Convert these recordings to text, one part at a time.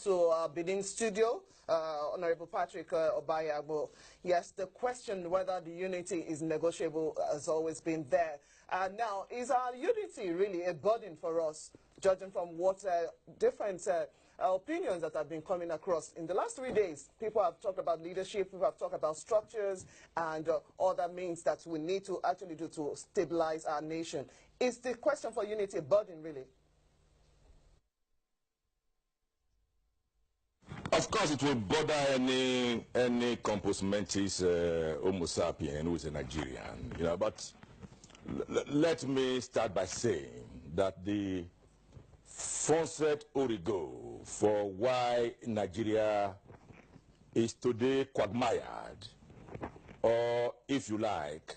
To our Benin studio, Honorable Patrick Obayagbo. Yes, the question whether the unity is negotiable has always been there. Now, is our unity really a burden for us, judging from what different opinions that have been coming across? In the last 3 days, people have talked about leadership, people have talked about structures and other means that we need to actually do to stabilize our nation. Is the question for unity a burden, really? Of course, it will bother any compos mentis Homo sapien who is a Nigerian, But let me start by saying that the Fonset origo for why Nigeria is today quagmired, or if you like,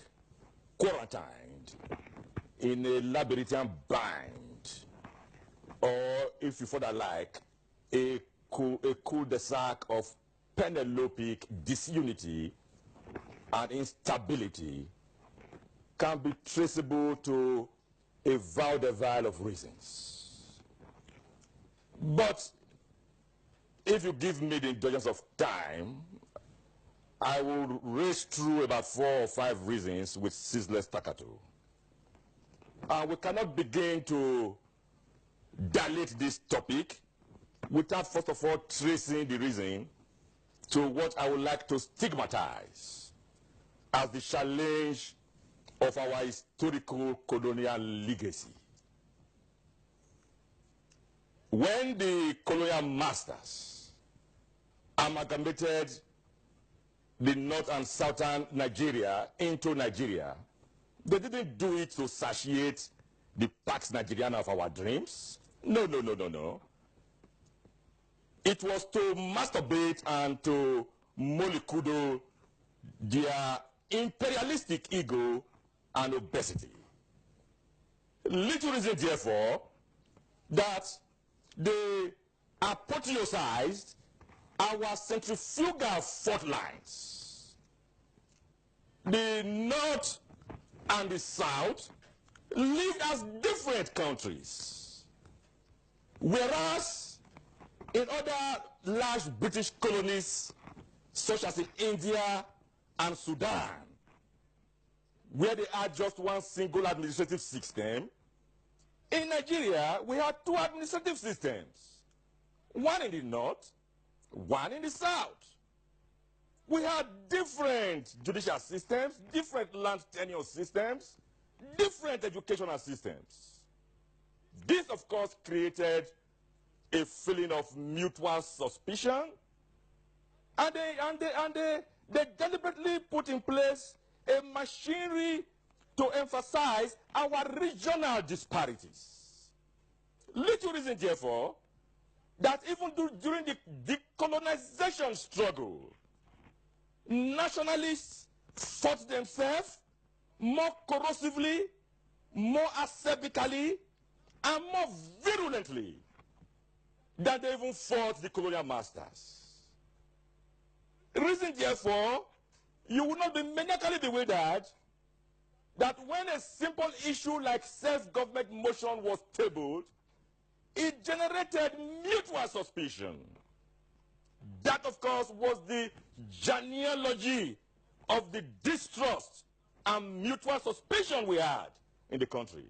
quarantined in a labyrinthian bind, or if you further like, a cul-de-sac of Penelopic disunity and instability can be traceable to a vaudeville of reasons. But if you give me the indulgence of time, I will race through about 4 or 5 reasons with ceaseless staccato. We cannot begin to dilate this topic without first of all tracing the reason to what I would like to stigmatize as the challenge of our historical colonial legacy. When the colonial masters amalgamated the north and southern Nigeria into Nigeria, they didn't do it to satiate the Pax Nigeriana of our dreams. No. It was to masturbate and to mollycoddle their imperialistic ego and obesity. Little reason, therefore, that they apotheosized our centrifugal fault lines. The North and the South lived as different countries, whereas in other large British colonies, such as in India and Sudan, where they had just one single administrative system, in Nigeria, we had 2 administrative systems, one in the north, one in the south. We had different judicial systems, different land tenure systems, different educational systems. This, of course, created a feeling of mutual suspicion, and they deliberately put in place a machinery to emphasize our regional disparities. Little reason, therefore, that even during the decolonization struggle, nationalists fought themselves more corrosively, more acerbically, and more virulently than they even fought the colonial masters. Reason, therefore, you will not be maniacally bewildered that when a simple issue like self-government motion was tabled, it generated mutual suspicion. That, of course, was the genealogy of the distrust and mutual suspicion we had in the country.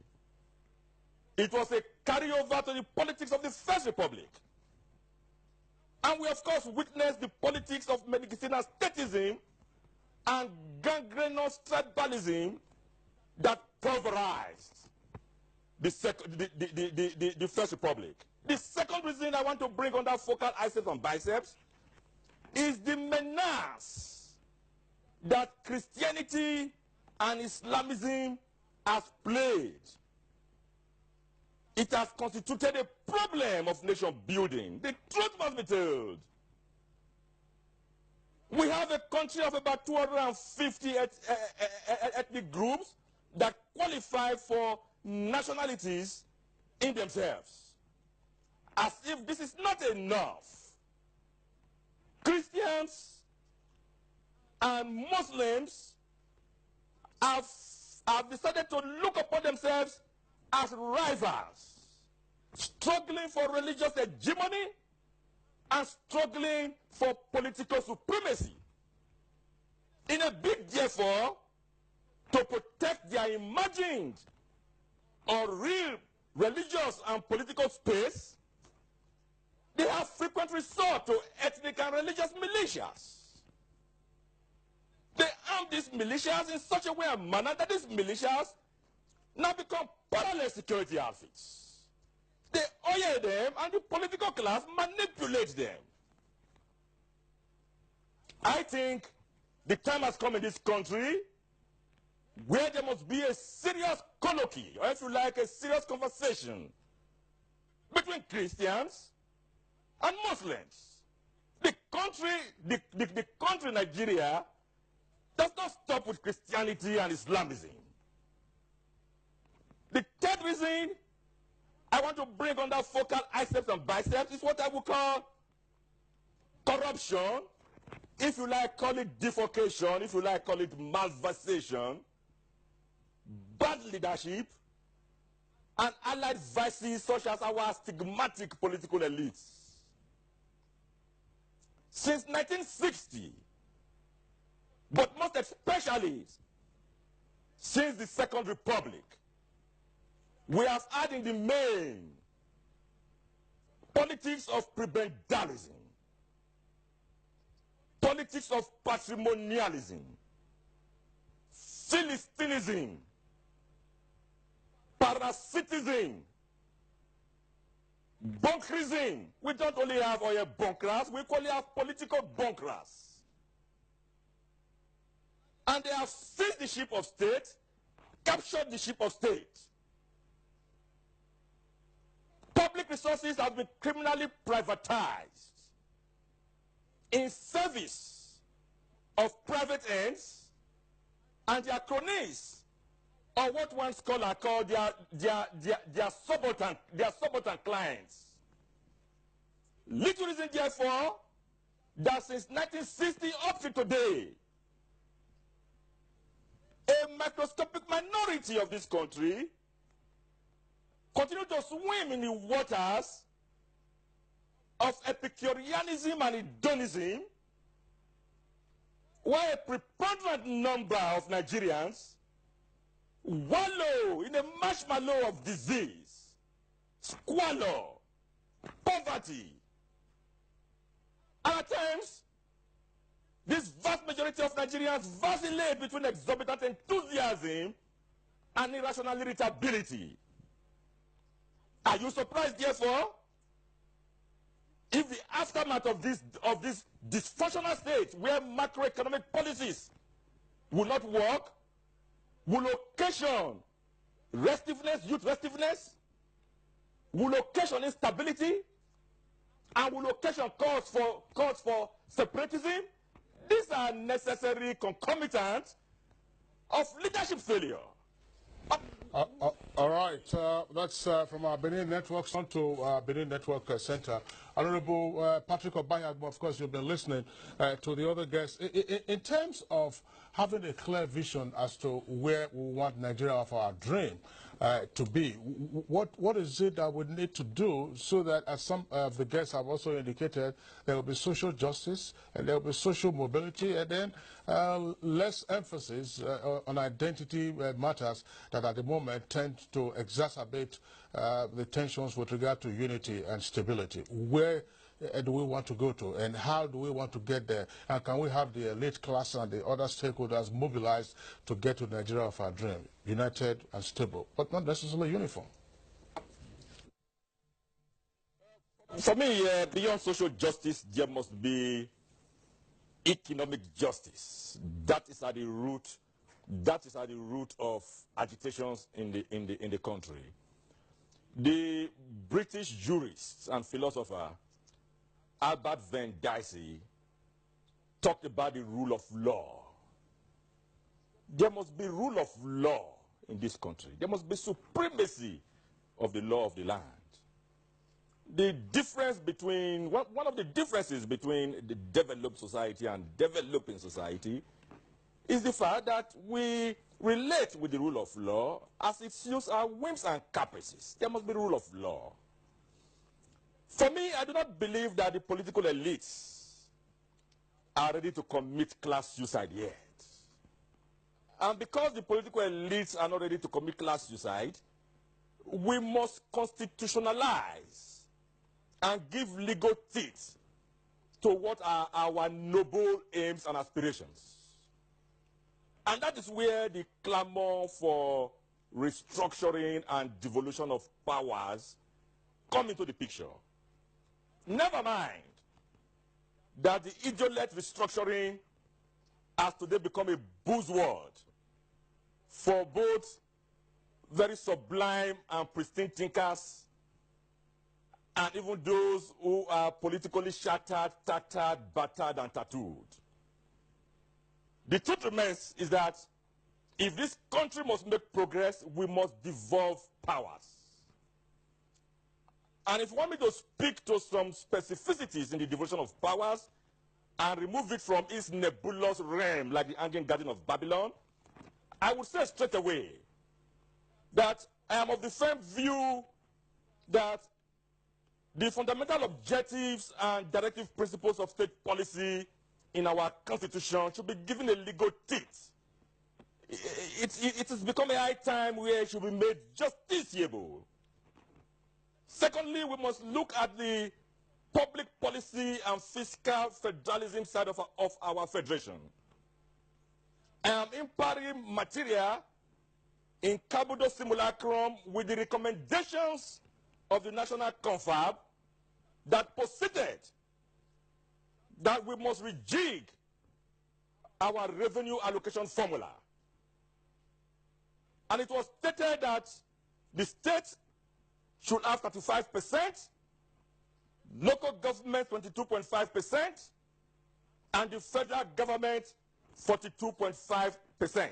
It was a carryover to the politics of the First Republic. And we, of course, witnessed the politics of medicinal statism and gangrenous tribalism that pulverized the First Republic. The second reason I want to bring under focal iceps and biceps is the menace that Christianity and Islamism has played. It has constituted a problem of nation building. The truth must be told. We have a country of about 250 ethnic groups that qualify for nationalities in themselves. As if this is not enough, Christians and Muslims have decided to look upon themselves as rivals, struggling for religious hegemony and struggling for political supremacy in a bid, therefore, to protect their imagined or real religious and political space. They have frequent resort to ethnic and religious militias. They arm these militias in such a way and manner that these militias now become parallel security outfits. They oil them and the political class manipulates them. I think the time has come in this country where there must be a serious colloquy, or if you like, a serious conversation between Christians and Muslims. The country Nigeria does not stop with Christianity and Islamism. The third reason I want to bring under focal biceps and biceps is what I would call corruption. If you like, call it defalcation. If you like, call it malversation, bad leadership, and allied vices such as our stigmatic political elites. Since 1960, but most especially since the Second Republic, we have had in the main politics of prebendalism, politics of patrimonialism, philistinism, parasitism, bunkerism. We don't only have oil bunkers, we equally have political bunkers. And they have seized the ship of state, captured the ship of state. Public resources have been criminally privatized in service of private ends and their cronies, or what one scholar called their subaltern clients. Little reason, therefore, that since 1960 up to today, a microscopic minority of this country continue to swim in the waters of Epicureanism and hedonism, while a preponderant number of Nigerians wallow in a marshmallow of disease, squalor, poverty. And at times, this vast majority of Nigerians vacillate between exorbitant enthusiasm and irrational irritability. Are you surprised, therefore, if the aftermath of this dysfunctional state, where macroeconomic policies will not work, will occasion restiveness, youth restiveness, will occasion instability, and will occasion cause for separatism? These are necessary concomitants of leadership failure. All right, that's from our Benin Network on to Benin Network Center. Honorable Patrick Obayagbo, of course, you've been listening to the other guests. In terms of having a clear vision as to where we want Nigeria of our dream to be, what is it that we need to do so that, as some of the guests have also indicated, there will be social justice and there will be social mobility, and then less emphasis on identity matters that at the moment tend to exacerbate the tensions with regard to unity and stability. Where do we want to go to, and how do we want to get there? And can we have the elite class and the other stakeholders mobilized to get to Nigeria of our dream, united and stable, but not necessarily uniform? For me, beyond social justice, there must be economic justice. That is at the root. That is at the root of agitations in the country. The British jurist and philosopher Albert Venn Dicey talked about the rule of law. There must be rule of law in this country. There must be supremacy of the law of the land. The difference between, one of the differences between the developed society and developing society is the fact that we relate with the rule of law as it suits our whims and caprices. There must be rule of law. For me, I do not believe that the political elites are ready to commit class suicide yet. And because the political elites are not ready to commit class suicide, we must constitutionalize and give legal teeth to what are our noble aims and aspirations. And that is where the clamor for restructuring and devolution of powers come into the picture. Never mind that the idiot restructuring has today become a buzzword for both very sublime and pristine thinkers and even those who are politically shattered, tattered, battered, and tattooed. The truth remains is that if this country must make progress, we must devolve powers. And if you want me to speak to some specificities in the devolution of powers and remove it from its nebulous realm like the hanging garden of Babylon, I would say straight away that I am of the firm view that the fundamental objectives and directive principles of state policy in our constitution should be given a legal teeth. It has become a high time where it should be made justiciable. Secondly, we must look at the public policy and fiscal federalism side of our federation. I am imparting material in Cabudo Simulacrum with the recommendations of the National Confab that posited that we must rejig our revenue allocation formula. And it was stated that the state should have 35%, local government 22.5%, and the federal government 42.5%.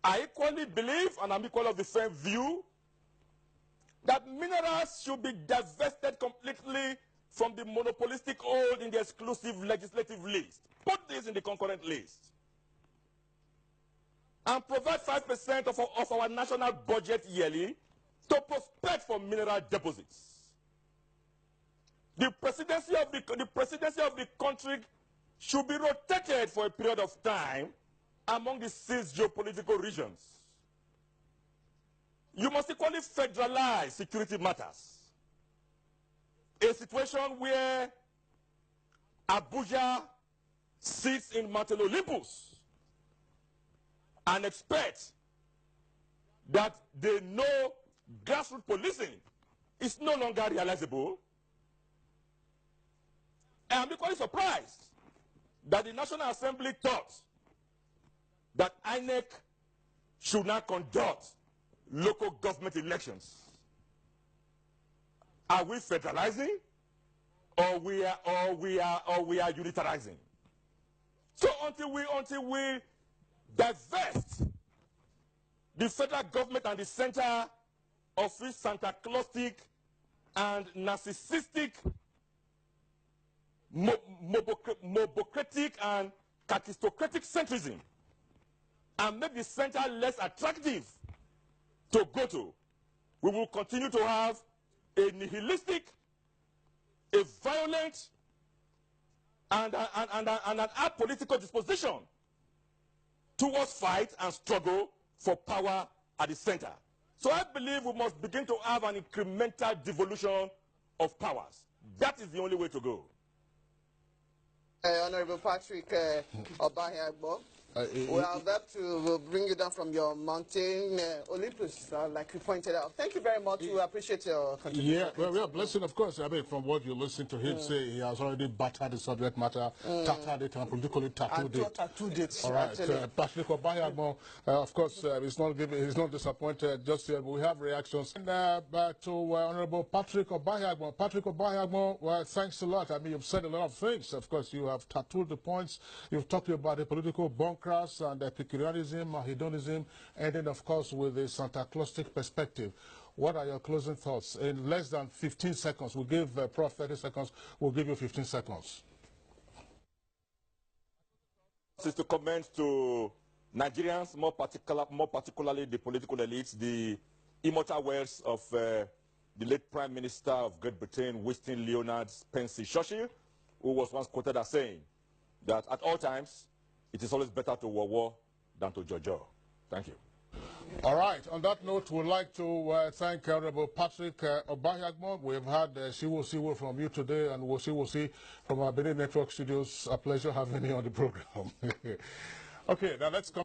I equally believe, and I'm equally of the same view, that minerals should be divested completely from the monopolistic hold in the exclusive legislative list. Put this in the concurrent list. And provide 5% of our national budget yearly to prospect for mineral deposits. The presidency of the country should be rotated for a period of time among the 6 geopolitical regions. You must equally federalize security matters. A situation where Abuja sits in Mount Olympus and expect that they know grassroots policing is no longer realizable. I am equally surprised that the National Assembly thought that INEC should not conduct local government elections. Are we federalizing, or we are unitarizing? So until we divest the federal government and the center of this Santa Claustic and narcissistic, mobocratic and kakistocratic centrism, and make the center less attractive to go to, we will continue to have a nihilistic, a violent, and an apolitical disposition towards fight and struggle for power at the center. So I believe we must begin to have an incremental devolution of powers. That is the only way to go. Honorable Patrick Obahiagbo, we'll bring you down from your mountain Olympus, like you pointed out. Thank you very much. We appreciate your contribution. Yeah, well, we are blessing, of course. I mean, from what you listen to him say, he has already battered the subject matter, tattered it, and politically tattooed it. All right, Patrick Obahiagbo, of course, he's not disappointed just yet, but we have reactions. And back to Honorable Patrick Obahiagbo. Patrick Obahiagbo, well, thanks a lot. I mean, you've said a lot of things. Of course, you have tattooed the points. You've talked about the political bunker and Epicureanism, hedonism, and then, of course, with the Santa Claustic perspective. What are your closing thoughts? In less than 15 seconds, we'll give Prof 30 seconds, we'll give you 15 seconds. This is to comment to Nigerians, more particularly the political elites, the immortal words of the late Prime Minister of Great Britain, Winston Leonard Spencer Churchill, who was once quoted as saying that at all times, it is always better to war than to jojo. Thank you. All right. On that note, we'd like to thank Honorable Patrick Obahiagmo. We've had Siwo from you today, and Wosi from our Benin Network Studios. A pleasure having you on the program. Okay, now let's come.